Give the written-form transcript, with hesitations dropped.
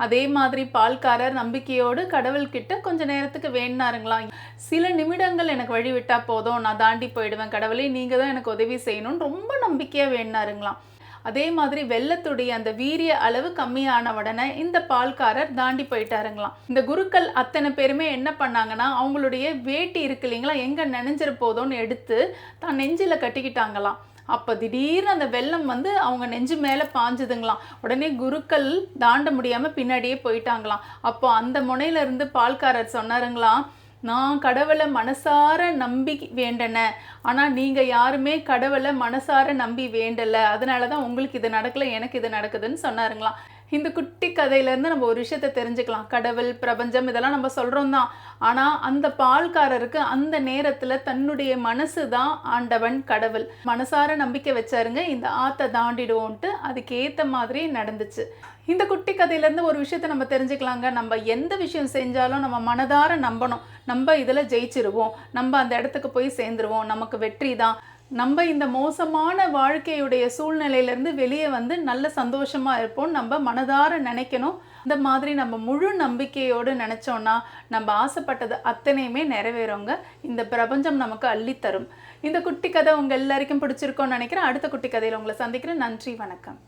அதே மாதிரி பால்காரர் நம்பிக்கையோடு கடவுள்கிட்ட கொஞ்ச நேரத்துக்கு வேண்டினாருங்களாம். சில நிமிடங்கள் எனக்கு வழி விட்டா போதும், நான் தாண்டி போயிடுவேன், கடவுளே நீங்க தான் எனக்கு உதவி செய்யணும்னு ரொம்ப நம்பிக்கையா வேண்டினாருங்களாம். அதே மாதிரி வெள்ளத்துடைய அந்த வீரிய அளவு கம்மியான உடனே இந்த பால்காரர் தாண்டி போயிட்டாருங்களாம். இந்த குருக்கள் அத்தனை பேருமே என்ன பண்ணாங்கன்னா, அவங்களுடைய வேட்டி இருக்கு இல்லைங்களா, எங்க நனைஞ்சிட போதோன்னு எடுத்து தான் நெஞ்சில கட்டிக்கிட்டாங்களாம். அப்போ திடீர்னு அந்த வெள்ளம் வந்து அவங்க நெஞ்சு மேலே பாஞ்சுதுங்களாம். உடனே குருக்கள் தாண்ட முடியாமல் பின்னாடியே போயிட்டாங்களாம். அப்போ அந்த முனையிலிருந்து பால்காரர் சொன்னாருங்களாம், நான் கடவுளை மனசார நம்பி வேண்டனேன், ஆனால் நீங்கள் யாருமே கடவுளை மனசார நம்பி வேண்டலை, அதனால தான் உங்களுக்கு இது நடக்கலை, எனக்கு இது நடக்குதுன்னு சொன்னாருங்களாம். இந்த குட்டி கதையிலேருந்து நம்ம ஒரு விஷயத்தை தெரிஞ்சுக்கலாம். கடவுள், பிரபஞ்சம் இதெல்லாம் நம்ம சொல்கிறோம் தான். ஆனால் அந்த பால்காரருக்கு அந்த நேரத்தில் தன்னுடைய மனசு தான் ஆண்டவன், கடவுள். மனசார நம்பிக்கை வச்சாருங்க, இந்த ஆற்றை தாண்டிடுவோன்ட்டு. அதுக்கேற்ற மாதிரி நடந்துச்சு. இந்த குட்டி கதையிலேருந்து ஒரு விஷயத்தை நம்ம தெரிஞ்சுக்கலாங்க. நம்ம எந்த விஷயம் செஞ்சாலும் நம்ம மனதார நம்பணும். நம்ம இதில் ஜெயிச்சிருவோம், நம்ம அந்த இடத்துக்கு போய் சேர்ந்துருவோம், நமக்கு வெற்றி தான். நம்ம இந்த மோசமான வாழ்க்கையுடைய சூழ்நிலையிலேருந்து வெளியே வந்து நல்ல சந்தோஷமாக இருப்போம், நம்ம மனதார நினைக்கணும். இந்த மாதிரி நம்ம முழு நம்பிக்கையோடு நினச்சோன்னா நம்ம ஆசைப்பட்டது அத்தனையுமே நிறைவேறுங்க. இந்த பிரபஞ்சம் நமக்கு அள்ளித்தரும். இந்த குட்டி கதை உங்கள் எல்லாருக்கும் பிடிச்சிருக்கோன்னு நினைக்கிறேன். அடுத்த குட்டி கதையில் உங்களை சந்திக்கிறேன். நன்றி, வணக்கம்.